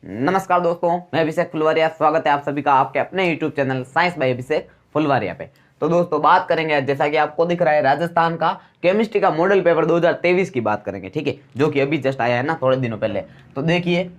नमस्कार दोस्तों, मैं अभिषेक फुलवारिया। स्वागत है आप सभी का आपके अपने यूट्यूब चैनल साइंस बाय अभिषेक फुलवारिया पे। तो दोस्तों बात करेंगे, जैसा कि आपको दिख रहा है, राजस्थान का केमिस्ट्री का मॉडल पेपर 2023 की बात करेंगे, ठीक है, जो कि अभी जस्ट आया है ना, थोड़े दिनों पहले। तो देखिए,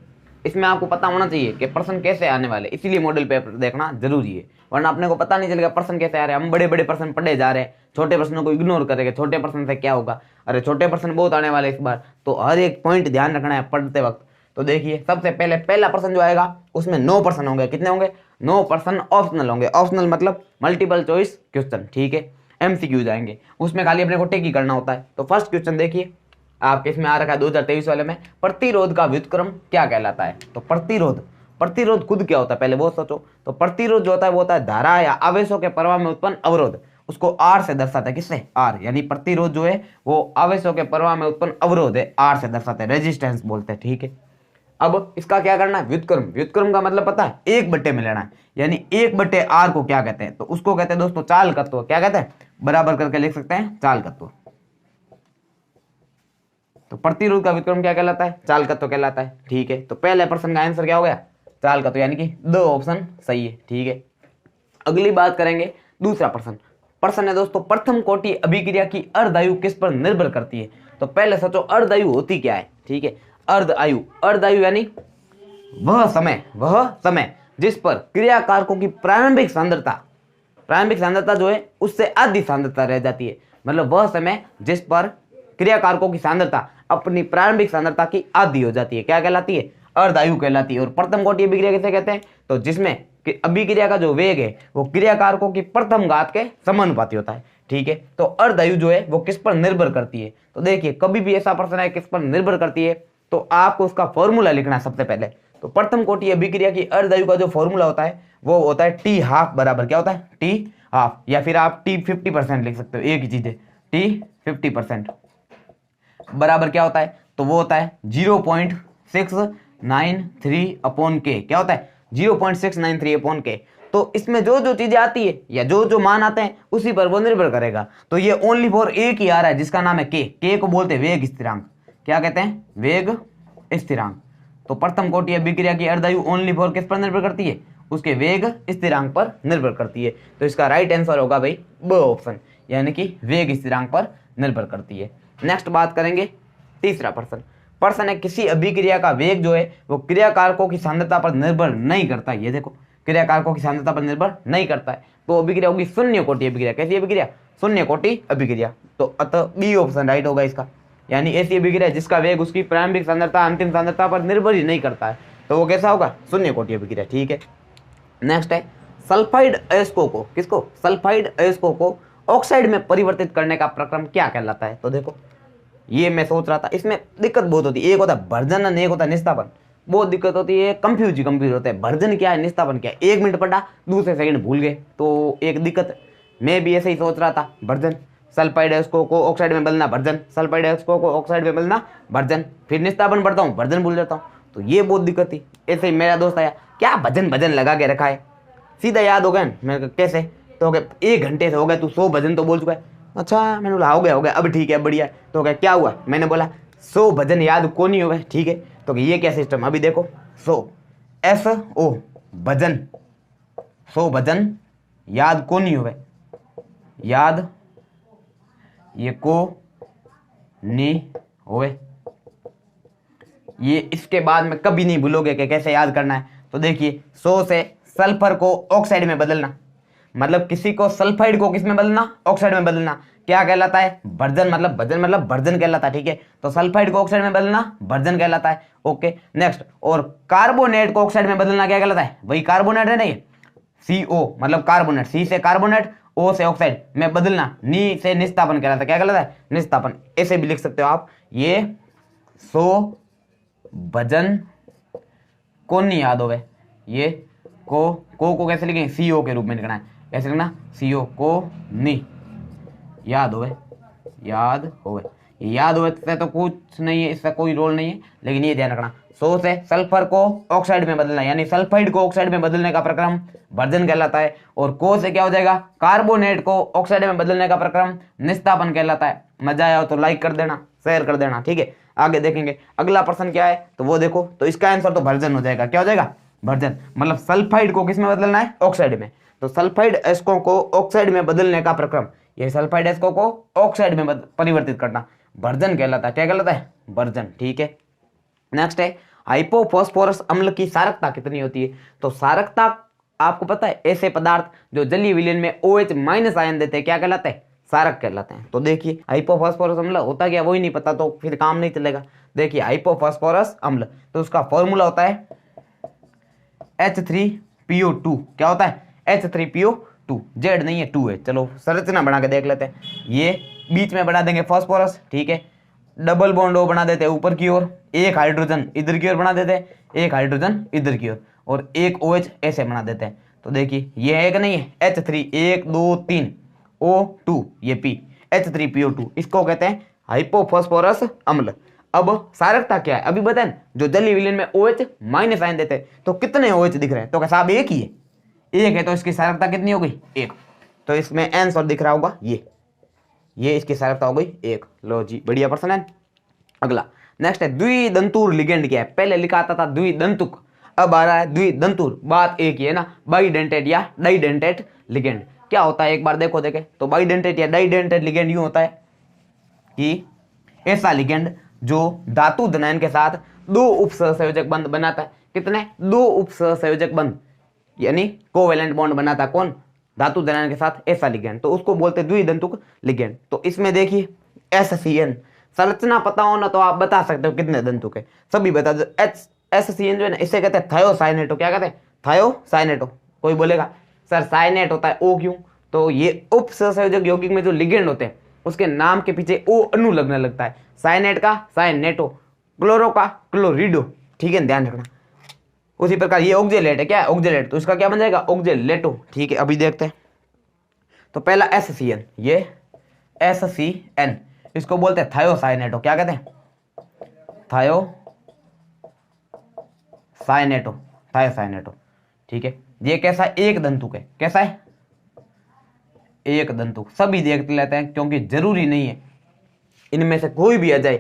इसमें आपको पता होना चाहिए कि प्रश्न कैसे आने वाले, इसीलिए मॉडल पेपर देखना जरूरी है, वरना अपने को पता नहीं चलेगा प्रश्न कैसे आ रहे हैं। हम बड़े बड़े प्रश्न पढ़े जा रहे हैं, छोटे प्रश्नों को इग्नोर करेंगे। छोटे प्रश्न से क्या होगा? अरे छोटे प्रश्न बहुत आने वाले इस बार, तो हर एक पॉइंट ध्यान रखना है पढ़ते वक्त। तो देखिए, सबसे पहले पहला प्रश्न जो आएगा उसमें 9 प्रश्न होंगे। कितने होंगे? 9 प्रश्न ऑप्शनल होंगे। ऑप्शनल मतलब मल्टीपल चॉइस क्वेश्चन, ठीक है, एमसीक्यू जाएंगे, उसमें खाली अपने को टिक ही करना होता है। तो फर्स्ट क्वेश्चन देखिए, आपके इसमें आ रखा है 2023 वाले में, प्रतिरोध का व्युत्क्रम क्या कहलाता है? तो प्रतिरोध खुद क्या होता है पहले वो सोचो। तो प्रतिरोध जो होता है वो होता है धारा या आवेशों के प्रवाह में उत्पन्न अवरोध। उसको आर से दर्शाता है। किससे? आर। यानी प्रतिरोध जो है वो आवेशों के प्रवाह में उत्पन्न अवरोध है, आर से दर्शाते हैं, रेजिस्टेंस बोलते हैं, ठीक है। अब इसका क्या करना है? व्युत्क्रम। व्युत्क्रम का मतलब पता है? 1/, में लेना है। यानी 1/r को क्या कहते हैं? तो उसको कहते हैं दोस्तों चालकत्व। क्या कहते हैं? बराबर करके लिख सकते हैं चालकत्व। तो प्रतिरोध का व्युत्क्रम क्या कहलाता है? चालकत्व कहलाता है, ठीक है। तो पहले प्रश्न का आंसर क्या हो गया? चालकत्व, यानी कि 2 ऑप्शन सही है, ठीक है। अगली बात करेंगे दूसरा प्रश्न है दोस्तों, प्रथम कोटि अभिक्रिया की अर्धायु किस पर निर्भर करती है? तो पहले सोचो अर्धायु होती क्या है, ठीक है। अर्धायु यानी वह समय जिस पर क्रिया कारकों की प्रारंभिक सांद्रता जो है उससे आधी सांद्रता रह जाती है। मतलब वह समय जिस पर क्रिया कारकों की सांद्रता अपनी प्रारंभिक सांद्रता की आधी हो जाती है, क्या कहलाती है? अर्धायु कहलाती है। और प्रथम कोटि अभिक्रिया किसे कहते हैं? तो जिसमें अभिक्रिया का जो वेग है वो क्रिया कारकों की प्रथम घात के समानुपाती होता है, ठीक है। तो अर्धायु जो है वो किस पर निर्भर करती है? तो देखिए, कभी भी ऐसा प्रश्न है किस पर निर्भर करती है, तो आपको उसका फॉर्मूला लिखना है सबसे पहले। तो प्रथम कोटि अभिक्रिया की अर्धायु का जो फॉर्मूला होता है वो होता है टी हाफ बराबर, क्या होता है? टी हाफ, या फिर आप टी 50% लिख सकते हो, एक ही चीज है। टी 50% बराबर क्या होता है? तो वो होता है 0.693 अपॉन के। क्या होता है? 0.693 अपॉन के। तो इसमें जो जो चीजें आती है या जो जो मान आते हैं उसी पर वो निर्भर करेगा। तो ये ओनली फॉर एक ही आ रहा है जिसका नाम है के को बोलते हैं वेग स्थिरांक। क्या कहते हैं? वेग स्थिरांक। तो प्रथम कोटि अभिक्रिया की अर्धायु ओनली फॉर किस पर निर्भर करती है? उसके वेग स्थिरांक पर निर्भर करती है। तो इसका राइट आंसर होगा भाई ब ऑप्शन, यानी कि वेग स्थिरांक पर निर्भर करती है। नेक्स्ट बात करेंगे तीसरा प्रश्न है, किसी अभिक्रिया का वेग जो है वो क्रिया कारकों की सांद्रता पर निर्भर नहीं करता। ये देखो, क्रिया कारकों की सांद्रता पर निर्भर नहीं करता है। तो अभिक्रिया होगी शून्य कोटि अभिक्रिया। कैसी अभिक्रिया? शून्य कोटि अभिक्रिया। तो अतः बी ऑप्शन राइट होगा इसका। यानी ऐसी अभिक्रिया जिसका वेग उसकी प्रारंभिक सांद्रता अंतिम सांद्रता पर निर्भर ही नहीं करता है, तो वो कैसा होगा? शून्य कोटि अभिक्रिया, ठीक है। नेक्स्ट है, सल्फाइड अयस्कों को, किसको? सल्फाइड अयस्कों को ऑक्साइड में परिवर्तित करने का प्रक्रम क्या कहलाता है? तो देखो, ये मैं सोच रहा था, इसमें दिक्कत बहुत होती है। एक होता है भर्जन, एक होता है निस्तापन। बहुत दिक्कत होती है, कंफ्यूज होते हैं, भर्जन क्या है, निस्तापन क्या है। 1 मिनट पढ़ा, दूसरे सेकंड भूल गए, तो एक दिक्कत। मैं भी ऐसे ही सोच रहा था, भर्जन, सल्फाइड अयस्कों को ऑक्साइड में बदलना, भर्जन, सल्फाइड अयस्कों को ऑक्साइड में बदलना, भर्जन, फिर निस्तापन पढ़ता हूँ, भर्जन भूल जाता हूँ। तो ये बहुत दिक्कत थी। ऐसे ही मेरा दोस्त आया, क्या भजन लगा के रखा है, सीधा याद हो गया। मैंने कहा कैसे? तो हो गया 1 घंटे से हो गया, तू 100 भजन तो बोल चुका है। अच्छा, मैंने बोला हो गया, अब ठीक है, बढ़िया। तो क्या क्या हुआ? मैंने बोला 100 भजन याद को नहीं हुए, ठीक है। तो ये क्या सिस्टम? अभी देखो, 100 SO भजन, 100 भजन याद को नहीं हुए, याद ये को नहीं हुए। ये इसके बाद में कभी नहीं भूलोगे कि कैसे याद करना है। तो देखिए, 100 से सल्फर को ऑक्साइड में बदलना, मतलब किसी को सल्फाइड को किस में बदलना? ऑक्साइड में बदलना, क्या कहलाता है? भर्जन, मतलब भजन मतलब भर्जन कहलाता है, ठीक है। तो सल्फाइड को ऑक्साइड में बदलना भर्जन कहलाता है, ओके। नेक्स्ट, और कार्बोनेट को ऑक्साइड में बदलना क्या कहलाता है? वही कार्बोनेट है, नहीं, CO मतलब कार्बोनेट, C से कार्बोनेट, O से ऑक्साइड में बदलना, नी से निस्तापन कहलाता है। क्या कहलाता है? निस्तापन। ऐसे भी लिख सकते हो आप, ये 100 भजन को नहीं याद होवे, ये को कैसे लिखेंगे? CO के रूप में लिखना है। कैसे लिखना? CO को नहीं याद होवे, याद होवे से तो कुछ नहीं है, इसका कोई रोल नहीं है, लेकिन ये ध्यान रखना, 100 से सल्फर को ऑक्साइड में बदलना, यानी सल्फाइड को ऑक्साइड में बदलने का प्रक्रम भर्जन कहलाता है। और को से क्या हो जाएगा? कार्बोनेट को ऑक्साइड में बदलने का प्रक्रम निस्तापन कहलाता है। मजा आया हो तो लाइक कर देना, शेयर कर देना, ठीक है। आगे देखेंगे। अगला प्रश्न क्या है तो वो देखो, तो इसका आंसर तो वर्जन हो जाएगा। क्या हो जाएगा? वर्जन। मतलब सल्फाइड को किस में बदलना है? ऑक्साइड में। तो सल्फाइड एस्को को ऑक्साइड में बदलने का प्रक्रम, ये सल्फाइड एस्को को ऑक्साइड में परिवर्तित करना वर्जन कहलाता है। क्या कहलाता है? वर्जन। ठीक है। नेक्स्ट है हाइपोफॉस्फोरस अम्ल की सारकता कितनी होती है? तो सारकता आपको पता है, ऐसे पदार्थ जो जलीय विलयन में OH- आयन देते हैं क्या कहलाते हैं? सारक कहलाते हैं। तो देखिए हाइपोफॉस्फोरस अम्ल होता क्या, वही नहीं पता तो फिर काम नहीं चलेगा। देखिए हाइपोफॉस्फोरस अम्ल, तो उसका फॉर्मूला होता है H3PO2। क्या होता है? H3PO2। जेड नहीं है, 2 है। चलो संरचना बना के देख लेते हैं। ये बीच में बना देंगे फॉस्फोरस, ठीक है। डबल बॉन्ड ओ बना देते हैं ऊपर की ओर, एक हाइड्रोजन इधर की ओर बना देते हैं, एक हाइड्रोजन इधर की ओर, और एक OH ऐसे बना देते हैं। तो देखिए ये है कि नहीं है? H3 1 2 3 O2, ये P H3PO2, इसको कहते हैं हाइपोफॉस्फोरस अम्ल। अब सारकता क्या है अभी बताएं, जो जलीय विलयन में OH- आयन देते हैं। तो कितने OH दिख रहे हैं? तो क्या साहब एक ही है? एक है, तो इसकी सारकता कितनी हो गई? एक। तो इसमें आंसर दिख रहा होगा ये इसकी सारकता हो गई एक। लो जी, बढ़िया प्रश्न है। अगला नेक्स्ट है द्विदंतुर लिगेंड क्या है? पहले लिखा आता था द्विदंतुक, अब आ रहा है द्विदंतुर। बात एक ही है ना, बाइडेंटेट या डाइडेंटेट लिगेंड। क्या होता है एक बार देखो देखे तो, बाइडेंटेट या डाइडेंटेट लिगेंड यूं होता है कि ऐसा लिगेंड जो धातु धनायन के साथ 2 उपसहसंयोजक बंध बनाता है। कितने? 2 उपसहसंयोजक बंध, यानी कोवेलेंट बॉन्ड बनाता है। कौन? धातु धनायन के साथ ऐसा लिगेंड, तो उसको बोलते हैं द्विदंतुक लिगेंड। तो इसमें देखिए SCN, संरचना पता हो ना तो आप बता सकते हो कितने दंतुक है, सभी बता दो। SCN जो है ना, इसे कहते हैं थायोसाइनेटो। क्या कहते हैं? थायोसाइनेटो। कोई बोलेगा सर साइनेट होता है, O क्यों? तो ये उपसहसंयोजक यौगिक में जो लिगेंड होते हैं उसके नाम के पीछे O अणु लगने लगता है। साइनेट का साइनेटो, क्लोरो का क्लोरिडो। ठीक है, ध्यान रखना। उसी प्रकार ये ऑक्जेलेट है। क्या है? ऑक्जेलेट, तो इसका क्या बन जाएगा? ऑक्जेलेटो। ठीक है, अभी देखते हैं। तो पहला SCN, ये SCN, इसको बोलते हैं थायोसाइनेटो। क्या कहते हैं? Thiocyanato, thiocyanato. ठीक है, ये कैसा? एक दंतुक है। कैसा है? एक दंतुक। सभी देख लेते हैं क्योंकि जरूरी नहीं है इनमें से कोई भी आ जाए,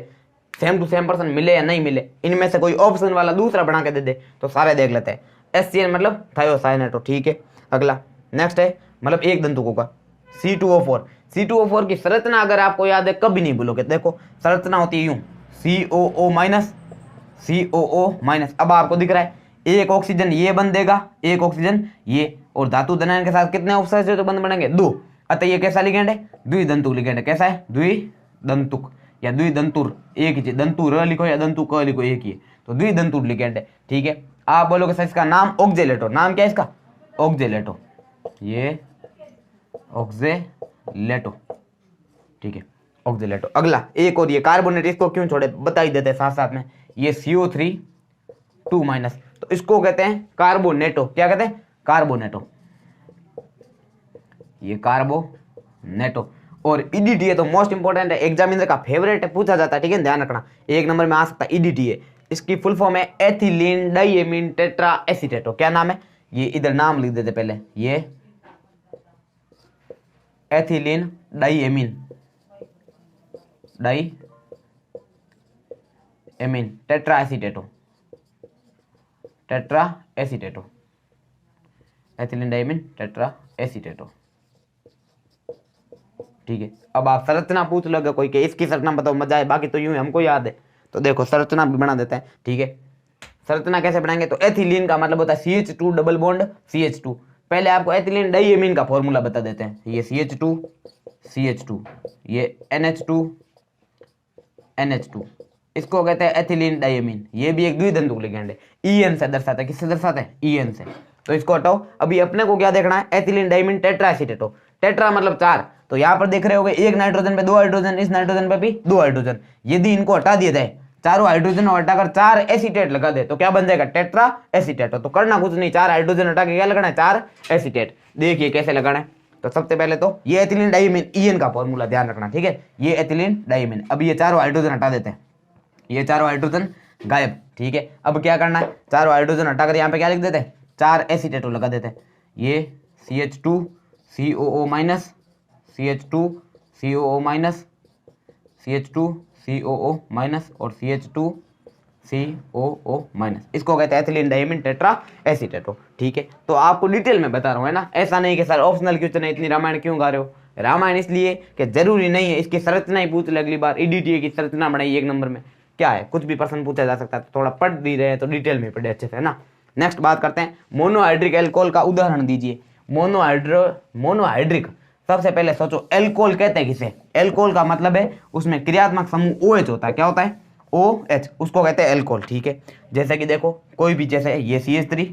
सेम टू सेम पर्सन मिले या नहीं मिले, इनमें से कोई ऑप्शन वाला दूसरा बना के दे दे तो सारे देख लेते हैं। SCN मतलब थायोसाइनेटो। ठीक है, अगला नेक्स्ट है मतलब एक दंतुकों का C2O4। C2O4 की संरचना अगर आपको याद है कभी नहीं भूलोगे। देखो संरचना होती है यूं, COO-, अब आपको दिख रहा है एक ऑक्सीजन ये बन देगा, एक ऑक्सीजन ये, और धातु धनायन के साथ कितने उपसहसंयोजक बंध बनेंगे? 2। अतः ये कैसा लिगेंड है? द्विदंतुक लिगेंड है। कैसा है? द्विदंतुक या द्विदंतुर, एक ही चीज, दंतु र लिखो या दंतु क लिखो, एक ही है। तो द्विदंतुर लिगेंड है। ठीक है, आप बोलोगे सर इसका नाम ऑक्जेलेटो। नाम क्या है इसका? ऑक्जेलेटो, ये ऑक्जेलेटो। ठीक है, ऑक्जेलेटो। अगला एक और ये कार्बोनेट, इसको क्यों छोड़े बता ही देते साथ साथ में। ये CO3 2-, तो इसको कहते हैं कार्बोनेटो। क्या कहते हैं? कार्बोनेटो, ये कार्बोनेटो। और EDTA तो मोस्ट इंपोर्टेंट है, एग्जामिनर का फेवरेट है, पूछा जाता है। ठीक है, ध्यान रखना, एक नंबर में आ सकता है EDTA। इसकी फुल फॉर्म है एथिलीन डाइएमीन टेट्रा एसीटेटो। क्या नाम है? ये इधर नाम लिख देते पहले, ये ethylene diamine tetra acetato, tetra acetato, ethylene diamine tetra acetato. ठीक है, अब आप संरचना पूछ लोगे कोई के इसकी संरचना बताओ, मजा है, बाकी तो यूं हमको याद है। तो देखो संरचना भी बना देते हैं। ठीक है, संरचना कैसे बनाएंगे? तो एथिलीन का मतलब होता है CH2 डबल बॉन्ड CH2। पहले आपको एथिलीन डाइएमीन का फॉर्मूला बता देते हैं। ये CH2 CH2, ये NH2, इसको कहते हैं एथिलीन डाइएमीन। ये भी एक द्विदंतुक लिगेंड है। EN से दर्शाता है। किससे दर्शाता है? EN से। तो इसको हटाओ। अभी अपने को क्या देखना है? Ethylene diamine tetra acetato. Tetra मतलब 4, तो यहाँ पर देख रहे होगे एक नाइट्रोजन पे 2 हाइड्रोजन, इस नाइट्रोजन पे भी 2 हाइड्रोजन। यदि इनको हटा दिया जाए, चारों हाइड्रोजन हटाकर 4 एसीटेट लगा दे तो क्या बन जाएगा? टेट्रा एसीटेटो। तो करना कुछ नहीं, 4 हाइड्रोजन हटा के क्या लगाना है? 4 एसीटेट। देखिए कैसे लगाना है। तो सबसे पहले तो ये एथिलीन डाइएमीन, EN का फॉर्मूला ध्यान रखना। ठीक है, ये एथिलीन डाइएमीन। अब ये चारों हाइड्रोजन हटा देते हैं, ये चारों हाइड्रोजन गायब। ठीक है, अब क्या करना है? चारों हाइड्रोजन हटाकर यहाँ पे क्या लिख देते हैं? 4 एसीटेटो लगा देते हैं। ये CH2 COO-, CH2 COO-, CH2 COO minus और CH2 COO माइनस, इसको कहते हैं एथिलीन डायमीन टेट्रा एसीटेटो। ठीक है, तो आपको डिटेल में बता रहा हूँ, है ना, ऐसा नहीं कि सर ऑप्शनल क्वेश्चन है इतनी रामायण क्यों गा रहे हो। रामायण इसलिए कि जरूरी नहीं है इसकी संरचना ही पूछ ले अगली बार, EDTA की संरचना बनाई 1 नंबर में, क्या है कुछ भी प्रश्न पूछा जा सकता है, तो थोड़ा पढ़ भी रहे हैं तो डिटेल में पढ़े अच्छे से, है ना। नेक्स्ट बात करते हैं, मोनोहाइड्रिक एल्कोहल का उदाहरण दीजिए। मोनोहाइड्रिक, सबसे पहले सोचो एल्कोहल कहते हैं किसे, एल्कोहल का मतलब है उसमें क्रियात्मक समूह OH होता है, क्या होता है OH, उसको कहते हैं एल्कोहल। ठीक है, जैसे कि देखो कोई भी, जैसे ये CH3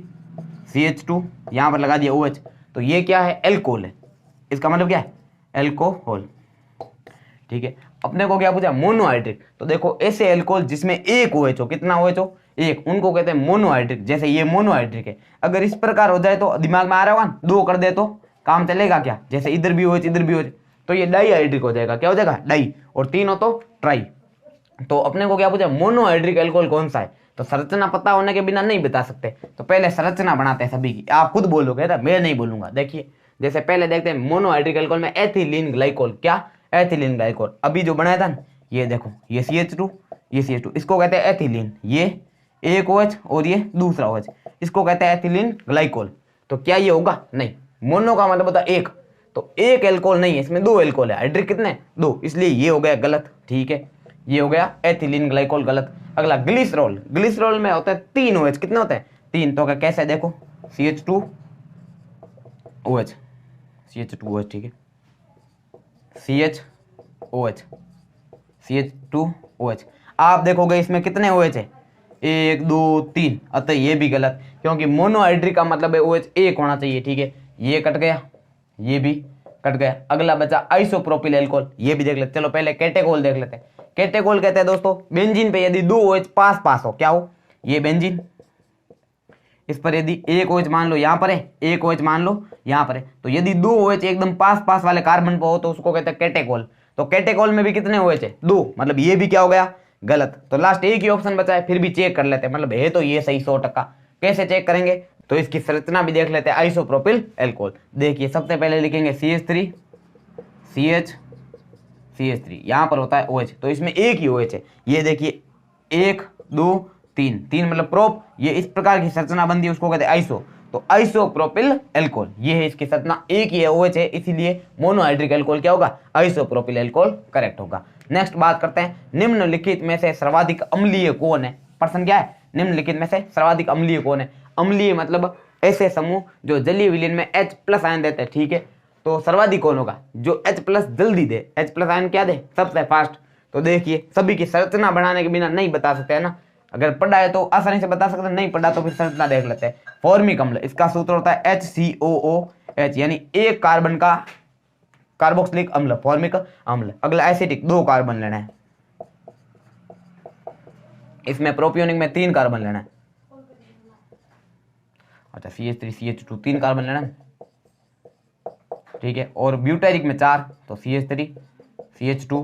CH2 यहाँ पर लगा दिया OH, तो ये क्या है एल्कोहल है, इसका मतलब क्या है एल्कोहल। ठीक है, अपने को क्या पूछा मोनोहाइड्रिक, तो देखो ऐसे एल्कोहल जिसमें एक OH हो, कितना OH हो एक, उनको कहते हैं मोनोहाइड्रिक। जैसे ये मोनोहाइड्रिक है, अगर इस प्रकार हो जाए तो दिमाग में आ रहा होगा 2 कर दे तो काम चलेगा क्या, जैसे इधर भी OH इधर भी OH, तो ये डाईहाइड्रिक हो जाएगा, क्या हो जाएगा डाई, और 3 हो तो ट्राई। तो अपने को क्या पूछा मोनोहाइड्रिक एल्कोहल कौन सा है, तो संरचना पता होने के बिना नहीं बता सकते, तो पहले संरचना बनाते हैं सभी की, आप खुद बोलोगे ना, मैं नहीं बोलूंगा। देखिए जैसे पहले देखते हैं मोनोहाइड्रिक एल्कोहल में एथिलीन ग्लाइकोल, क्या एथिलीन ग्लाइकोल, अभी जो बनाया था ना, ये देखो ये CH2 ये CH2, इसको कहते हैं एथिलीन, ये एक OH और ये दूसरा OH, इसको कहते हैं एथिलीन ग्लाइकोल। तो क्या ये होगा, नहीं, मोनो का मतलब होता है एक, तो एक एल्कोहल नहीं है, इसमें 2 एल्कोहल है, हाइड्रिक कितने 2, इसलिए ये हो गया गलत। ठीक है, ये हो गया एथिलीन ग्लाइकोल गलत। अगला ग्लिसरॉल, ग्लिसरॉल में होता है 3 OH, कितने होते हैं 3, तो कैसे देखो CH2 OH CH2OH, ठीक है CHOH CH2OH, आप देखोगे इसमें कितने OH है 1 2 3, अतः ये भी गलत, क्योंकि मोनोहाइड्रिक का मतलब है OH एक होना चाहिए। ठीक है, ये कट गया, ये भी कट गया। अगला बचा आइसोप्रोपिल एल्कोहल, ये भी देख लेते, चलो पहले कैटेकोल देख लेते हैं। कैटेकोल कहते हैं दोस्तों बेंजीन पे यदि 2 OH पास पास हो, क्या हो, ये बेंजीन, इस पर यदि एक OH मान लो यहाँ पर है, एक OH मान लो यहाँ पर है, तो यदि 2 OH एकदम पास पास वाले कार्बन पर हो तो उसको कहते हैं कैटेकोल। तो कैटेकोल में भी कितने OH है 2, मतलब ये भी क्या हो गया गलत। तो लास्ट एक ही ऑप्शन बचा है, फिर भी चेक कर लेते हैं, मतलब है तो ये सही 100%। कैसे चेक करेंगे, तो इसकी संरचना भी देख लेते हैं, आइसोप्रोपिल एल्कोहल। देखिए सबसे पहले लिखेंगे CH3 CH3, यहाँ पर होता है OH, तो इसमें एक ही OH है, ये देखिए 1 2 3 3 मतलब प्रोप, ये इस प्रकार की संरचना बनती है, उसको कहते हैं आइसो, तो आइसोप्रोपिल एल्कोहल, ये है इसकी संरचना, एक ही है OH है, इसीलिए मोनोहाइड्रिक एल्कोहल क्या होगा आइसोप्रोपिल एल्कोहल करेक्ट होगा। नेक्स्ट बात करते हैं, निम्नलिखित में से सर्वाधिक अम्लीय कौन है, प्रश्न क्या है निम्नलिखित में से सर्वाधिक अम्लीय कौन है। अम्लीय मतलब ऐसे समूह जो जलीय विलयन में H+ आयन देते हैं। ठीक है, तो सर्वाधिक कौन होगा जो H+ जल्दी दे, H+ आयन क्या दे सबसे फास्ट। तो देखिए सभी की संरचना बनाने के बिना नहीं बता सकते, है ना, अगर पढ़ा है तो आसानी से बता सकते हैं, नहीं पढ़ा तो फिर संरचना देख लेते हैं। फॉर्मिक अम्ल, इसका सूत्र होता है HCOOH, यानी एक कार्बन का कार्बोक्सिलिक अम्ल फॉर्मिक अम्ल। अगला एसिटिक, 2 कार्बन लेना है, इसमें प्रोपियोनिक में 3 कार्बन लेना है, अच्छा CH3 CH2 3 कार्बन लेना है, ठीक है, और ब्यूटेरिक में 4, तो CH3 CH2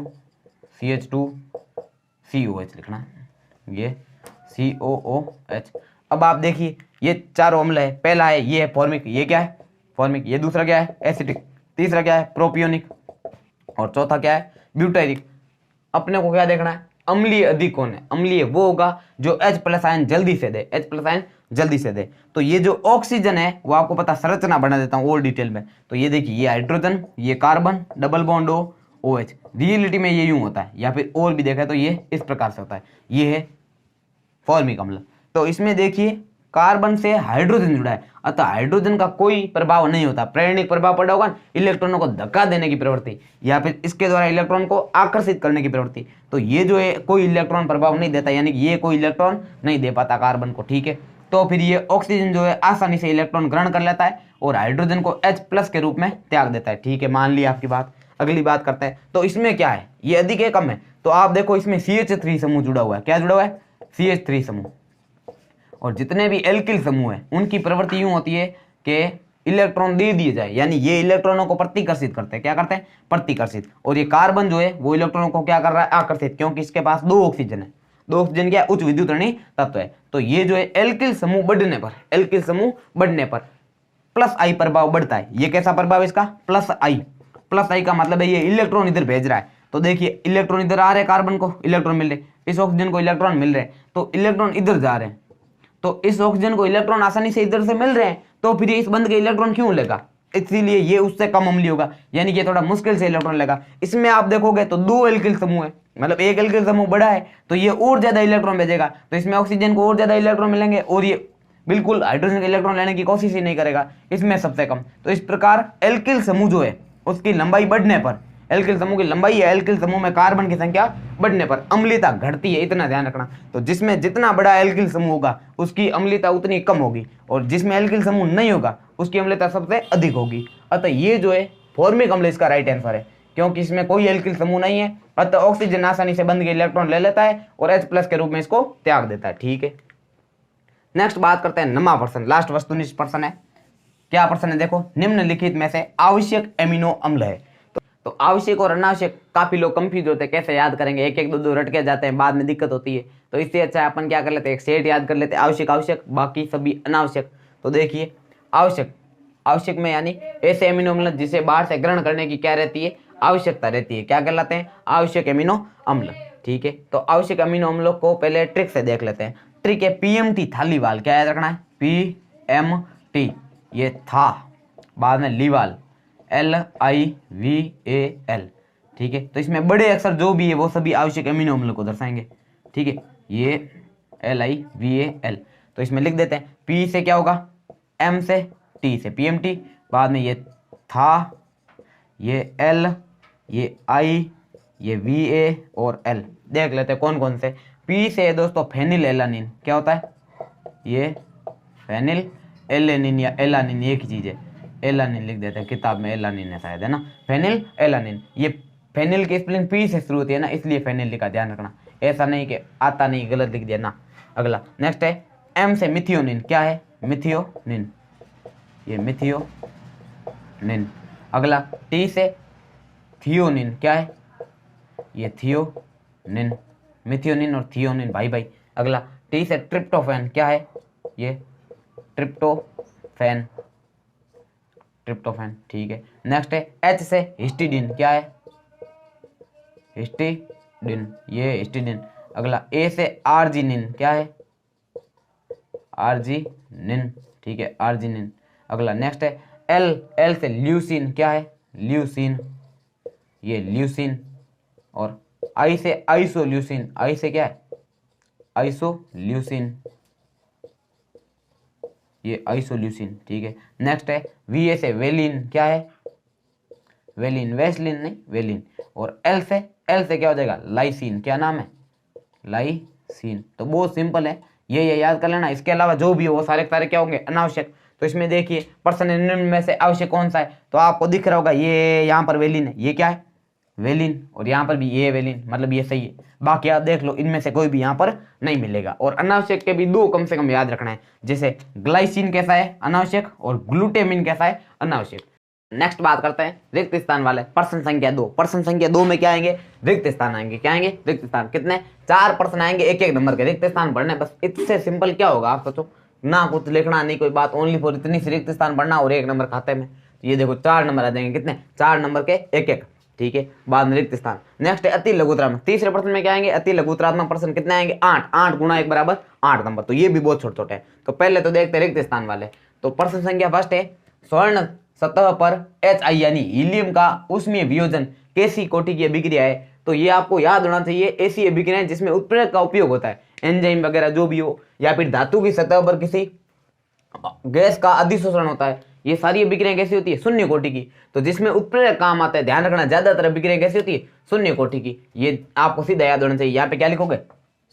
CH2 COH लिखना है, ये COOH। अब आप देखिए ये चारों अम्ल है, पहला है ये है फॉर्मिक, ये क्या है फॉर्मिक, ये दूसरा क्या है एसिटिक, तीसरा क्या है प्रोपियोनिक, और चौथा क्या है ब्यूटेरिक। अपने को क्या देखना है अम्लीय अधिक कौन है, अम्लीय वो होगा जो H+ आयन जल्दी से दे, H+ आयन जल्दी से दे। तो ये जो ऑक्सीजन है वो आपको पता, संरचना बना देता हूँ और डिटेल में। तो ये देखिए ये हाइड्रोजन, ये carbon, double bond OH, reality में ये यूं होता है, या फिर और भी देखा तो ये इस प्रकार से होता है, ये है फॉर्मिक अम्ल। तो इसमें देखिए कार्बन से हाइड्रोजन जुड़ा है, अतः हाइड्रोजन का कोई प्रभाव नहीं होता, प्रेरणिक प्रभाव पड़ा होगा इलेक्ट्रॉनों को धक्का देने की प्रवृत्ति, या फिर इसके द्वारा इलेक्ट्रॉन को आकर्षित करने की प्रवृत्ति। तो ये जो है कोई इलेक्ट्रॉन प्रभाव नहीं देता, यानी कि ये कोई इलेक्ट्रॉन नहीं दे पाता कार्बन को। ठीक है, तो फिर ये ऑक्सीजन जो है आसानी से इलेक्ट्रॉन ग्रहण कर लेता है और हाइड्रोजन को H+ के रूप में त्याग देता है। ठीक है, मान लिया आपकी बात। अगली बात करते हैं, तो इसमें क्या है ये अधिक है कम है, तो आप देखो इसमें CH3 समूह जुड़ा हुआ है, क्या जुड़ा हुआ है CH3 समूह, और जितने भी एल्किल समूह है उनकी प्रवृत्ति यूं होती है कि इलेक्ट्रॉन दे दिए जाए, यानी ये इलेक्ट्रॉनों को प्रतिकर्षित करते हैं, क्या करते हैं प्रतिकर्षित, और ये कार्बन जो है वो इलेक्ट्रॉनों को क्या कर रहा है आकर्षित, क्योंकि इसके पास 2 ऑक्सीजन है, 2 ऑक्सीजन क्या उच्च विद्युतरणीय तत्व है। तो ये जो है एल्किल समूह बढ़ने पर, एल्किल समूह बढ़ने पर +I प्रभाव बढ़ता है। ये कैसा प्रभाव इसका +I, +I का मतलब है ये इलेक्ट्रॉन इधर भेज रहा है, तो देखिए इलेक्ट्रॉन इधर आ रहे हैं, कार्बन को इलेक्ट्रॉन मिल रहे, इस ऑक्सीजन को इलेक्ट्रॉन मिल रहे हैं, तो इलेक्ट्रॉन इधर जा रहे हैं, तो इस ऑक्सीजन को इलेक्ट्रॉन आसानी से इधर से मिल रहे हैं, तो फिर इस बंद के इलेक्ट्रॉन क्यों लेगा, इसीलिए ये उससे कम अम्लीय होगा, यानी कि थोड़ा मुश्किल से इलेक्ट्रॉन लेगा। इसमें आप देखोगे तो 2 एल्किल समूह है, मतलब एक एल्किल समूह बड़ा है तो ये और ज्यादा इलेक्ट्रॉन भेजेगा, तो इसमें ऑक्सीजन को और ज्यादा इलेक्ट्रॉन मिलेंगे और ये बिल्कुल हाइड्रोजन के इलेक्ट्रॉन लेने की कोशिश ही नहीं करेगा, इसमें सबसे कम। तो इस प्रकार एल्किल समूह जो है उसकी लंबाई बढ़ने पर, एल्किल समूह की लंबाई है, एल्किल समूह में कार्बन की संख्या बढ़ने पर अम्लीयता घटती है, इतना ध्यान रखना। तो जिसमें जितना बड़ा एल्किल समूह होगा उसकी अम्लीयता उतनी कम होगी, और जिसमें एल्किल समूह नहीं होगा उसकी अम्लीयता सबसे अधिक होगी। अतः ये जो है फॉर्मिक अम्ल इसका राइट आंसर है, क्योंकि इसमें कोई एल्किल समूह नहीं है, अतः ऑक्सीजन आसानी से बंद के इलेक्ट्रॉन ले लेता है और H+ के रूप में इसको त्याग देता है। ठीक है, नेक्स्ट बात करते हैं 9वां प्रश्न, लास्ट वस्तुनिष्ठ प्रश्न है। क्या प्रश्न है देखो, निम्नलिखित में से आवश्यक एमिनो अम्ल है। तो आवश्यक और अनावश्यक काफी लोग कंफ्यूज होते हैं, कैसे याद करेंगे, एक एक दो दो रट के जाते हैं, बाद में दिक्कत होती है। तो इससे अच्छा अपन क्या कर लेते हैं, एक सेट याद कर लेते हैं, आवश्यक आवश्यक, बाकी सभी अनावश्यक। तो देखिए आवश्यक, आवश्यक में यानी ऐसे एमिनो अम्ल जिसे बाहर से ग्रहण करने की क्या रहती है, आवश्यकता रहती है, क्या कहलाते हैं, आवश्यक एमिनो अम्ल। ठीक है, तो आवश्यक अमीनो अम्लों को पहले ट्रिक से देख लेते हैं। ट्रिक है PMT थालीवाल, क्या याद रखना है, PMT, ये था, बाद में लीवाल, LIVAL। ठीक है, तो इसमें बड़े अक्षर जो भी है वो सभी आवश्यक अमीनो अम्ल को दर्शाएंगे। ठीक है, ये LIVAL, तो इसमें लिख देते हैं P से क्या होगा, M से, T से PMT, बाद में ये था, ये L, ये I, ये VA और L। देख लेते हैं कौन कौन से। P से दोस्तों फेनिल एलानिन, क्या होता है, ये फेनिल एलानिन या एलानिन एक ही चीज है, एलानिन लिख देते हैं, किताब में एलानिन है शायद, है ना, फेनिल एलानिन। ये फेनिल की स्पेलिंग P से शुरू होती है ना, इसलिए फेनिल लिखा, ध्यान रखना, ऐसा नहीं कि आता नहीं गलत लिख दिया ना। अगला नेक्स्ट है M से मिथियोनिन, क्या है, मिथियोनिन, ये मिथियोनिन। अगला T से थियोनिन, क्या है, ये थियोनिन, मिथियोनिन और थियोनिन भाई भाई। अगला T से ट्रिप्टोफैन, क्या है, ये ट्रिप्टोफैन, ट्रिप्टोफैन। ठीक है, नेक्स्ट है H से हिस्टिडिन, क्या है, हिस्टिडिन, ये हिस्टिडिन। अगला A से आर्जिनिन, क्या है, आर्जिनिन। ठीक है, आर्जिनिन। अगला नेक्स्ट है L से ल्यूसिन, क्या है, ल्यूसिन, ये ल्यूसिन। और I से आइसोल्यूसिन, I से क्या है, आइसोल्यूसिन, ये आइसोल्यूसिन। ठीक है, नेक्स्ट है VA से वेलिन, क्या है, वेलिन, वेस्लिन नहीं, वेलिन। और L से क्या हो जाएगा, लाइसिन, क्या नाम है, लाइसिन। तो बहुत सिंपल है, ये याद कर लेना। इसके अलावा जो भी हो वो सारे क्या होंगे, अनावश्यक। तो इसमें देखिए प्रश्न निम्न में से आवश्यक कौन सा है, तो आपको दिख रहा होगा ये यहाँ पर वेलिन है, ये क्या है, वेलिन, और यहाँ पर भी ये वेलिन, मतलब ये सही है। बाकी आप देख लो, इनमें से कोई भी यहाँ पर नहीं मिलेगा। और अनावश्यक के भी 2 कम से कम याद रखना है, जैसे ग्लाइसिन कैसा है, अनावश्यक, और ग्लूटेमिन कैसा है, अनावश्यक। नेक्स्ट बात करते हैं रिक्त स्थान वाले, प्रश्न संख्या 2। प्रश्न संख्या 2 में क्या आएंगे, रिक्त स्थान आएंगे। क्या आएंगे, रिक्त स्थान। कितने, 4 प्रश्न आएंगे, एक एक नंबर के रिक्त स्थान भरने। बस इससे सिंपल क्या होगा, आप सोचो ना, कुछ लिखना नहीं, कोई बात, ओनली फॉर इतनी सी रिक्त स्थान भरना और 1 नंबर खाते में। तो ये देखो 4 नंबर आ जाएंगे, कितने, 4 नंबर के एक एक। ठीक है, बाद में रिक्त स्थान। नेक्स्ट है अति लघुत्रात्मक। तीसरे प्रश्न में क्या आएंगे, अति लघुत्रात्मक प्रश्न कितने आएंगे, 8। 8 गुणा 1 बराबर 8 नंबर। तो ये भी बहुत छोटे छोटे हैं। तो पहले तो देखते हैं रिक्त स्थान वाले। तो प्रश्न संख्या फर्स्ट है, स्वर्ण सतह पर HI यानी हीलियम का ऊष्मीय वियोजन कैसी कोटि की अभिक्रिया है। तो ये आपको याद होना चाहिए, ऐसी अभिक्रिया जिसमें उत्प्रेरक का उपयोग होता है, एंजाइम वगैरह जो भी हो, या फिर धातु की सतह पर किसी गैस का अधिशोषण होता है। ये सारी अभिक्रिया कैसी होती है, शून्य कोटि की। तो जिसमें उत्प्रेरक काम आता है, ध्यान रखना, ज्यादातर अभिक्रिया कैसी होती है, शून्य कोटि की। ये आपको सीधा याद होना चाहिए। यहाँ पे क्या लिखोगे,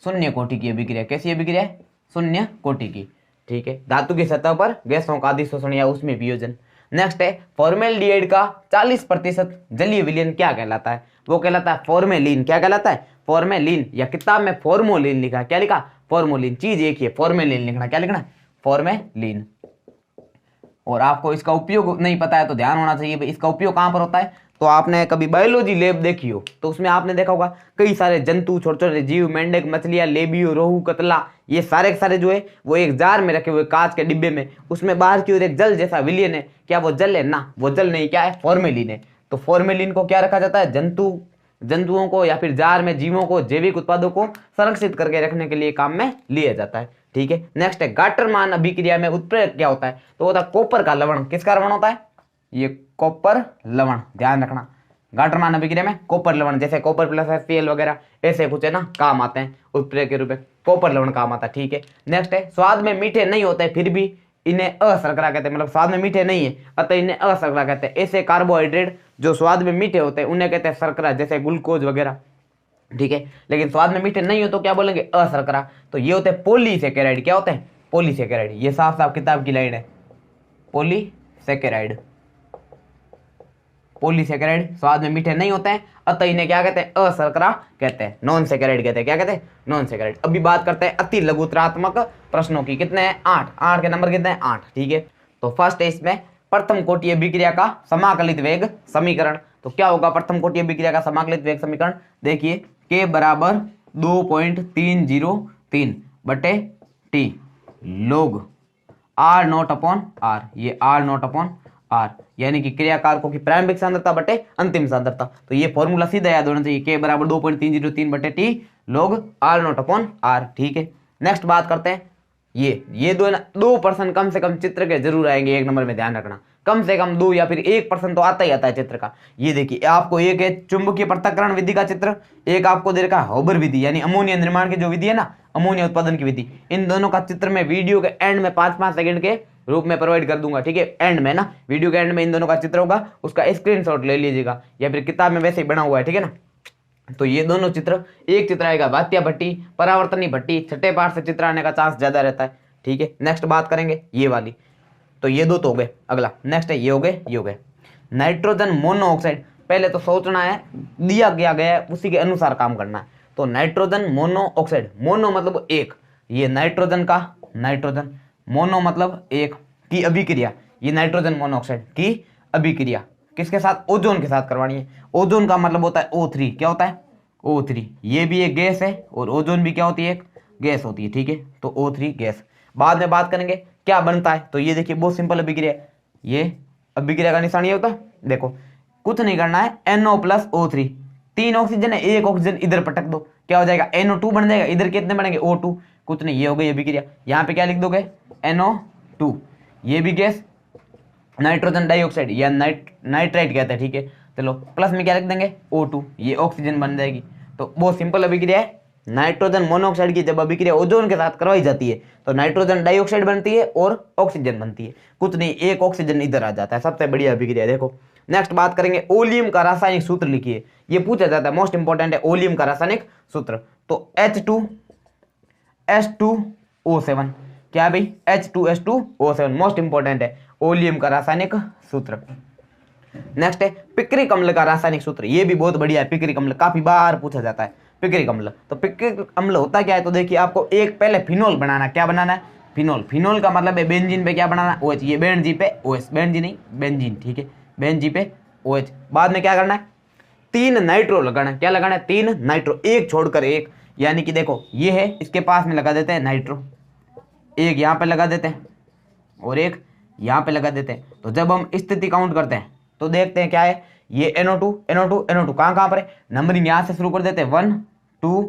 शून्य कोटि की अभिक्रिया। कैसी अभिक्रिया है, शून्य कोटि की। ठीक है, धातु की सतह पर गैसों का अधिशोषण या उसमें वियोजन। नेक्स्ट है फॉर्मेल्डिहाइड का 40% जलीय विलयन क्या कहलाता है, वो कहलाता है फॉर्मेलिन। क्या कहलाता है, फॉर्मेलिन, या किताब में फॉर्मोलिन लिखा, क्या लिखा, फॉर्मोलिन। चीज एक ही है, फॉर्मेलिन लिखना, क्या लिखना है, फॉर्मेलिन। और आपको इसका उपयोग नहीं पता है तो ध्यान होना चाहिए भाई, इसका उपयोग कहां पर होता है। तो आपने कभी बायोलॉजी लैब देखी हो तो उसमें आपने देखा होगा कई सारे जंतु, छोटे छोटे जीव, मेंढक, मछलियां, लेबियो, रोहू, कतला, ये सारे के सारे जो है वो एक जार में रखे हुए, कांच के डिब्बे में। उसमें बाहर की ओर एक जल जैसा विलयन है, क्या वो जल है ना, वो जल नहीं, क्या है, फॉर्मेलिन है। तो फॉर्मेलिन को क्या रखा जाता है, जंतु जंतुओं को या फिर जार में जीवों को, जैविक उत्पादों को संरक्षित करके रखने के लिए काम में लिया जाता है। ठीक है, नेक्स्ट है गाटरमान अभिक्रिया में उत्प्रेरक क्या होता है? तो होता है कॉपर का लवण। किसका लवण होता है? ये कॉपर लवण, ध्यान रखना। गाटरमान अभिक्रिया में कॉपर लवण, जैसे कॉपर प्लस HCl वगैरह ऐसे कुछ है ना, काम आते हैं उत्प्रेरक के रूप में, कॉपर लवण काम आता है। ठीक है, नेक्स्ट है स्वाद में मीठे नहीं होते फिर भी इन्हें अशर्करा कहते हैं, मतलब स्वाद में मीठे नहीं है अतः इन्हें अशर्करा कहते हैं। ऐसे कार्बोहाइड्रेट जो स्वाद में मीठे होते हैं उन्हें कहते हैं शर्करा, जैसे ग्लूकोज वगैरह। ठीक है, लेकिन स्वाद में मीठे नहीं हो तो क्या बोलेंगे? अशर्करा। तो ये होते हैं पॉलीसेकेराइड। क्या होते हैं? पॉलीसेकेराइड। ये साफ साफ किताब की लाइन है, पॉलीसेकेराइड। पॉलीसेकेराइड स्वाद में मीठे नहीं होते हैं अतः इन्हें क्या कहते हैं? अशर्करा कहते हैं, नॉन सेकेराइड कहते हैं। क्या कहते हैं? Non saccharide. अभी बात करते हैं अति लघुतरात्मक प्रश्नों की। कितने हैं? 8। 8 के नंबर कितने हैं? 8। ठीक है, तो फर्स्ट है इसमें प्रथम कोटि अभिक्रिया का समाकलित वेग समीकरण। तो क्या होगा प्रथम कोटि अभिक्रिया का समाकलित वेग समीकरण? देखिए K बराबर 2.303 बटे T log R not upon R। ये R नॉट अपॉन R यानी कि क्रिया कारकों की प्रारंभिक सांद्रता बटे अंतिम सांद्रता। तो ये फॉर्मूला सीधा याद होना चाहिए, K बराबर 2.303 बटे T log R not upon R। ठीक है, नेक्स्ट बात करते हैं ये 2% कम से कम चित्र के जरूर आएंगे 1 नंबर में, ध्यान रखना। कम से कम 2 या फिर 1% तो आता ही आता है चित्र का। ये देखिए आपको एक है चुंबकीय पृथक्करण विधि का चित्र, एक आपको दे रखा है हॉबर विधि यानी अमोनिया निर्माण की जो विधि है ना, अमोनिया उत्पादन की विधि। इन दोनों का चित्र मैं वीडियो के एंड में 5-5 सेकंड के रूप में प्रोवाइड कर दूंगा। ठीक है, एंड में ना, वीडियो के एंड में इन दोनों का चित्र होगा, उसका स्क्रीनशॉट ले लीजिएगा या फिर किताब में वैसे ही बना हुआ है। ठीक है ना, तो ये दोनों चित्र, एक चित्र आएगा वात्या भट्टी, परावर्तनी भट्टी, छठे पार्ट से चित्र आने का चांस ज्यादा रहता है। ठीक है, नेक्स्ट बात करेंगे ये वाली। तो ये दो तो हो गए, अगला नेक्स्ट है ये हो गए नाइट्रोजन मोनोऑक्साइड। पहले तो सोचना है दिया गया है उसी के अनुसार काम करना है। तो नाइट्रोजन मोनोऑक्साइड, मोनो मतलब एक, ये नाइट्रोजन का नाइट्रोजन, मोनो मतलब एक की अभिक्रिया, ये नाइट्रोजन मोनोऑक्साइड की अभिक्रिया किसके साथ? ओजोन के साथ करवानी है। ओजोन का मतलब होता है O3। क्या होता है? O3। ये भी एक गैस है और ओजोन भी क्या होती है? एक गैस होती है। ठीक है, तो O3 गैस। बाद में बात करेंगे क्या बनता है। तो ये देखिए बहुत सिंपल अभिक्रिया है। ये अभिक्रिया का निशान ये होता है, देखो कुछ नहीं करना है, NO प्लस O3, 3 ऑक्सीजन है, 1 ऑक्सीजन इधर पटक दो, क्या हो जाएगा? NO2 बन जाएगा। इधर कितने बनेंगे? O2। कुछ नहीं, ये हो गई अभिक्रिया। यहाँ पे क्या लिख दोगे? NO2। ये भी गैस, नाइट्रोजन डाइऑक्साइड या नाइट्राइट कहते हैं। ठीक है, चलो प्लस में क्या लिख देंगे? O2, ये ऑक्सीजन बन जाएगी। तो बहुत सिंपल अभिक्रिया है। नाइट्रोजन मोनोऑक्साइड की जब अभिक्रिया ओजोन के साथ करवाई जाती है तो नाइट्रोजन डाइऑक्साइड बनती है और ऑक्सीजन बनती है। कुछ नहीं, 1 ऑक्सीजन इधर आ जाता है, सबसे बढ़िया अभिक्रिया। देखो नेक्स्ट बात करेंगे ओलियम का रासायनिक सूत्र लिखिए। ये पूछा जाता है, मोस्ट इंपॉर्टेंट है ओलियम का रासायनिक सूत्र। तो H2S2O7। क्या भाई? H2S2O7 मोस्ट इंपॉर्टेंट है ओलियम का रासायनिक सूत्र। नेक्स्ट है पिक्रिक अम्ल का रासायनिक सूत्र। ये भी बहुत बढ़िया है, पिक्रिक अम्ल काफी बार पूछा जाता है। पिक्रिक अम्ल, तो पिक्रिक अम्ल होता क्या है? तो देखिए आपको एक पहले फिनोल बनाना। क्या बनाना है? फिनोल। फिनोल का मतलब है बेंजीन पे क्या बनाना? OH। ये बेंजीन पे OH, बेंजीन नहीं बेंजीन। ठीक है, बेंजीन पे OH। बाद में क्या करना है? 3 नाइट्रो लगाना है। क्या लगाना है? 3 नाइट्रो, एक छोड़कर एक। यानी कि देखो ये है, इसके पास में लगा देते हैं नाइट्रो, एक यहाँ पे लगा देते हैं और एक यहाँ पे लगा देते हैं। तो जब हम स्थिति काउंट करते हैं तो देखते हैं क्या है, ये NO2 कहाँ पर है? नंबरिंग यहाँ से शुरू कर देते हैं, 1 2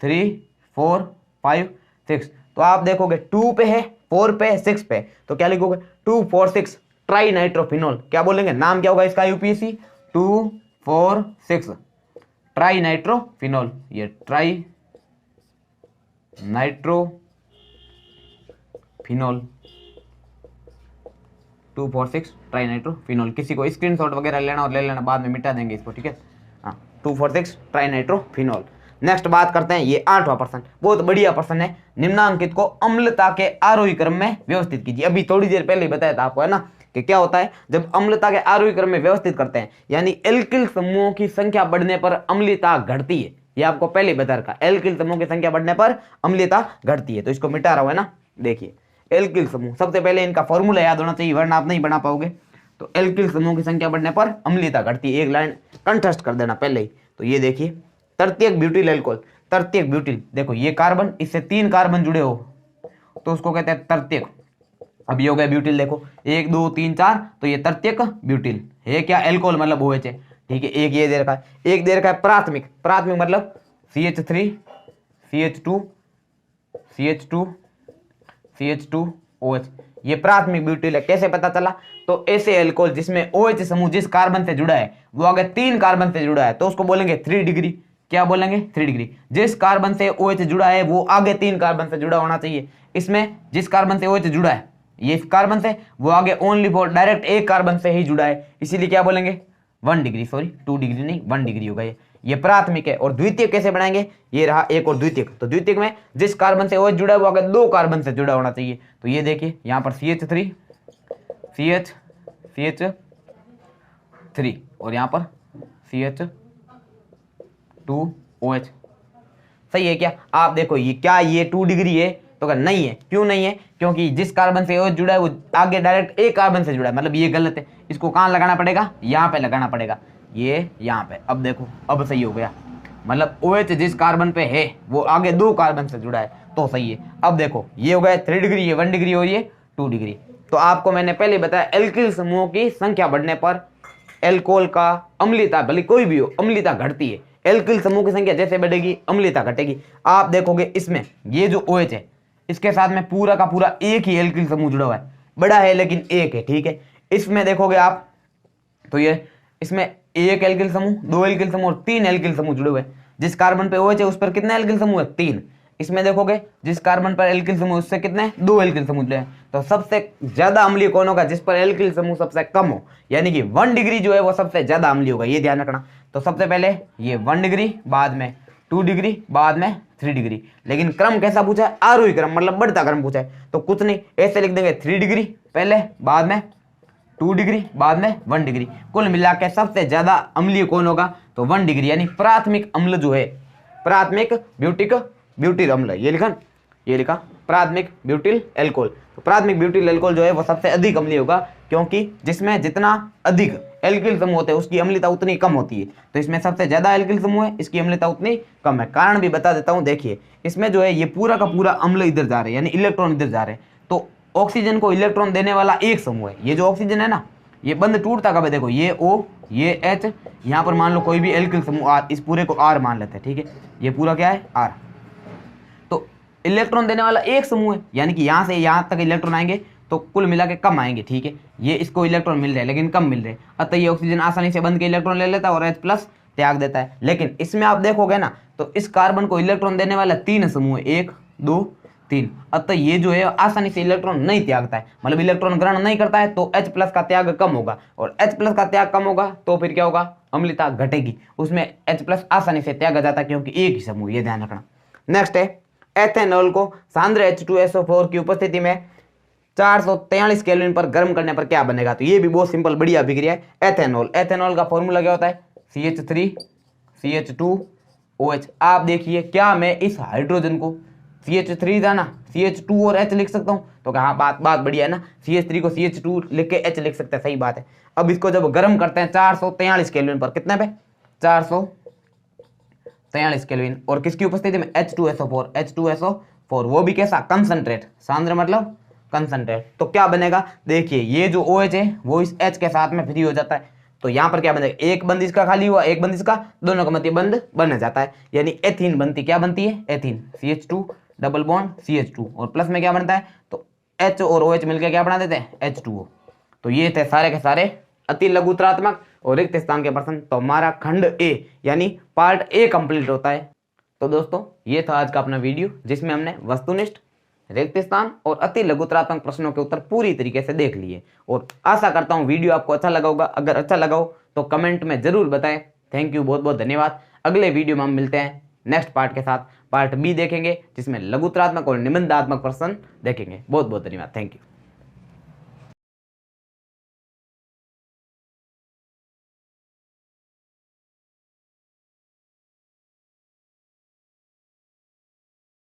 3 4 5 6। तो आप देखोगे 2 पे है, 4 पे है, 6 पे। तो क्या लिखोगे? 2 4 6 ट्राई नाइट्रोफिनोल। क्या बोलेंगे? नाम क्या होगा इसका? UPSC 2 4 6 try nitrophenol. ये ट्राई नाइट्रोफिनोल 246 ट्राई नाइट्रोफिनोल। किसी को स्क्रीनशॉट वगैरह लेना और ले लेना, बाद में मिटा देंगे इसको। ठीक है, हाँ 246 ट्राई नाइट्रोफिनोल। नेक्स्ट बात करते हैं ये 8वां प्रश्न, बहुत बढ़िया प्रश्न है। निम्नांकित को अम्लता के आरोही क्रम में व्यवस्थित कीजिए। अभी थोड़ी देर पहले ही बताया था आपको, है ना, कि क्या होता है जब अम्लता के आरोही क्रम में व्यवस्थित करते हैं, यानी एल्किल समूहों की संख्या बढ़ने पर अम्लता घटती है। ये आपको पहले ही बता रखा, एल्किल समूह की संख्या बढ़ने पर अम्लता घटती है। तो इसको मिटा रहा हूं, है ना। देखिए एल्किल समूह, सबसे पहले इनका फॉर्मूला याद होना चाहिए वरना आप नहीं बना पाओगे। तो एल्किल समूह की संख्या बढ़ने पर अम्लता घटती है, एक लाइन कंठस्थ कर देना पहले ही। तो ये देखिए तृतीयक ब्यूटिल एल्कोहल, तृतीयक ब्यूटिल, देखो ये कार्बन, इससे 3 कार्बन जुड़े हो तो उसको कहते हैं तृतीयक। अब ये हो गया ब्यूटिल, देखो 1 2 3 4, तो ये तृतीयक ब्यूटिल है। क्या? एल्कोहल मतलब OH है। ठीक है, एक ये दे रखा है, एक दे रखा है प्राथमिक। प्राथमिक मतलब CH3 CH2 CH2 CH2OH, ये प्राथमिक ब्यूटिल है। कैसे पता चला? तो ऐसे अल्कोहल जिसमें OH समूह जिस कार्बन से जुड़ा है वो आगे 3 कार्बन से जुड़ा है तो उसको बोलेंगे 3 डिग्री। क्या बोलेंगे? 3 डिग्री। जिस कार्बन से OH जुड़ा है वो आगे 3 कार्बन से जुड़ा होना चाहिए। इसमें जिस कार्बन से OH जुड़ा है ये कार्बन से, वो आगे ओनली फॉर डायरेक्ट एक कार्बन से ही जुड़ा है, इसीलिए क्या बोलेंगे? 1 डिग्री, सॉरी 2 डिग्री नहीं 1 डिग्री होगा ये प्राथमिक है। और द्वितीयक कैसे बनाएंगे? ये रहा एक और द्वितीयक। तो द्वितीयक में जिस कार्बन से OH जुड़ा है वो आगे 2 कार्बन से जुड़ा होना चाहिए। तो ये देखिए यहाँ पर CH3 CH3 और यहाँ पर CH2OH। सही है क्या? आप देखो ये क्या, ये 2 डिग्री है? तो अगर नहीं है, क्यों नहीं है? क्योंकि जिस कार्बन से OH जुड़ा है वो आगे डायरेक्ट एक कार्बन से जुड़ा है, मतलब ये गलत है। इसको कहाँ लगाना पड़ेगा? यहाँ पे लगाना पड़ेगा, ये यहाँ पे। अब देखो अब सही हो गया, मतलब OH जिस कार्बन पे है वो आगे 2 कार्बन से जुड़ा है तो सही है। अब देखो ये हो गया 3 डिग्री, ये 1 डिग्री और ये 2 डिग्री। तो आपको मैंने पहले बताया एल्किल समूहों की संख्या बढ़ने पर एल्कोहल का अम्लीयता, भले कोई भी हो, अम्लीयता घटती है। एल्किल समूह की संख्या जैसे बढ़ेगी अम्लीयता घटेगी। आप देखोगे इसमें ये जो OH है इसके साथ में पूरा का पूरा एक ही एल्किल समूह जुड़ा हुआ है, बड़ा है लेकिन एक है, ठीक है। इसमें देखोगे आप तो ये इसमें एक एल्किल समूह, 2 एल्किल समूह और 3 एल्किल समूह जुड़े हुए हैं। जिस कार्बन पे OH है उस पर कितने एल्किल समूह है? 3। इसमें देखोगे जिस कार्बन पर एल्किल समूह उससे कितने? 2 एल्किल समूह जुड़े हैं। तो सबसे ज्यादा अम्लीय कौन होगा? जिस पर एल्किल समूह सबसे कम हो, यानी कि 1 डिग्री जो है वो सबसे ज्यादा अम्लीय होगा, ये ध्यान रखना। तो सबसे पहले ये 1 डिग्री, बाद में 2 डिग्री, बाद में 3 डिग्री। लेकिन क्रम कैसा पूछा है? आरोही क्रम, मतलब बढ़ता क्रम पूछा है। तो कुछ नहीं, ऐसे लिख देंगे 3 डिग्री पहले, बाद में 2 डिग्री, बाद में 1 डिग्री। कुल मिलाकर सबसे ज्यादा अम्लीय कौन होगा? तो 1 डिग्री, यानी प्राथमिक अम्ल जो है, प्राथमिक ब्यूटिल अम्ल, ये लिखा प्राथमिक ब्यूटिल एल्कोहल। तो प्राथमिक ब्यूटिल एल्कोहल जो है वो सबसे अधिक अम्लीय होगा, क्योंकि जिसमें जितना अधिक एल्किल समूह होते हैं उसकी अम्लीयता उतनी कम होती है। तो इसमें सबसे ज्यादा एल्किल समूह है, इसकी अम्लीयता उतनी कम है। कारण भी बता देता हूं, देखिए इसमें जो है ये पूरा का पूरा अम्ल इधर जा रहे हैं, यानी इलेक्ट्रॉन इधर जा रहे हैं। तो ऑक्सीजन को इलेक्ट्रॉन देने वाला एक समूह है। ये जो ऑक्सीजन है ना, ये बंद टूटता कब है? देखो ये O, ये H, यहाँ पर मान लो कोई भी एल्किल समूह R, इस पूरे को R मान लेते हैं, ठीक है। ये पूरा क्या है? R। तो इलेक्ट्रॉन देने वाला एक समूह है, यानी कि यहाँ से यहाँ तक इलेक्ट्रॉन आएंगे तो कुल मिला के कम आएंगे, ठीक है। ये इसको इलेक्ट्रॉन मिल रहे हैं लेकिन कम मिल रहे हैं, अतः ये ऑक्सीजन आसानी से बंद के इलेक्ट्रॉन ले लेता है और H+ त्याग देता है। लेकिन इसमें आप देखोगे ना तो इस कार्बन को इलेक्ट्रॉन देने वाला 3 समूह है, 1 2 3, अतः ये जो है आसानी से इलेक्ट्रॉन नहीं त्यागता है, मतलब इलेक्ट्रॉन ग्रहण नहीं करता है। तो H+ का त्याग कम होगा, और H+ का त्याग कम होगा तो फिर क्या होगा? अम्लीयता घटेगी। उसमें H+ आसानी से त्यागा जाता है क्योंकि एक ही समूह, ये ध्यान रखना। नेक्स्ट है एथेनॉल को सांद्र H2SO4 की उपस्थिति में 443 केल्विन पर गर्म करने पर क्या बनेगा? तो ये भी बहुत सिंपल बढ़िया अभिक्रिया है। एथेनॉल, एथेनॉल का फॉर्मूला क्या होता है? CH3 CH2OH। आप देखिए क्या मैं इस हाइड्रोजन को CH3 था ना, CH2 और H लिख सकता हूँ? तो कहा बात बढ़िया है ना, CH3 को CH2 लिख के H लिख सकते हैं, सही बात है। अब इसको जब गर्म करते हैं 443 केल्विन पर, कितने पे? 443 केल्विन, और किसकी उपस्थिति में? H2SO4, वो भी कैसा? कंसंट्रेट, सांद्र मतलब कंसंट्रेट। तो क्या बनेगा? देखिए ये जो OH है वो इस H के साथ में फ्री हो जाता है, तो यहाँ पर क्या बनेगा? एक बंद इसका खाली हुआ, एक बंद इसका, दोनों का मध्य बंद बन जाता है, यानी एथीन बनती। क्या बनती है? Ethene, CH2 double bond CH2, और प्लस में क्या बनता है? तो H और OH मिलकर क्या बना देते हैं? H2O। तो ये थे सारे के सारे अति लघुत्रात्मक और रिक्त स्थान के प्रश्न। तो हमारा खंड A यानी पार्ट A कंप्लीट होता है। तो दोस्तों ये था आज का अपना वीडियो, जिसमें हमने वस्तुनिष्ठ, रिक्त स्थान और अति लघुत्रात्मक प्रश्नों के उत्तर पूरी तरीके से देख लिए, और आशा करता हूं वीडियो आपको अच्छा लगा होगा। अगर अच्छा लगा हो तो कमेंट में जरूर बताएं। थैंक यू, बहुत बहुत धन्यवाद। अगले वीडियो में हम मिलते हैं नेक्स्ट पार्ट के साथ। पार्ट B देखेंगे जिसमें लघुत्रात्मक और निबंधात्मक प्रश्न देखेंगे। बहुत बहुत धन्यवाद, थैंक यू।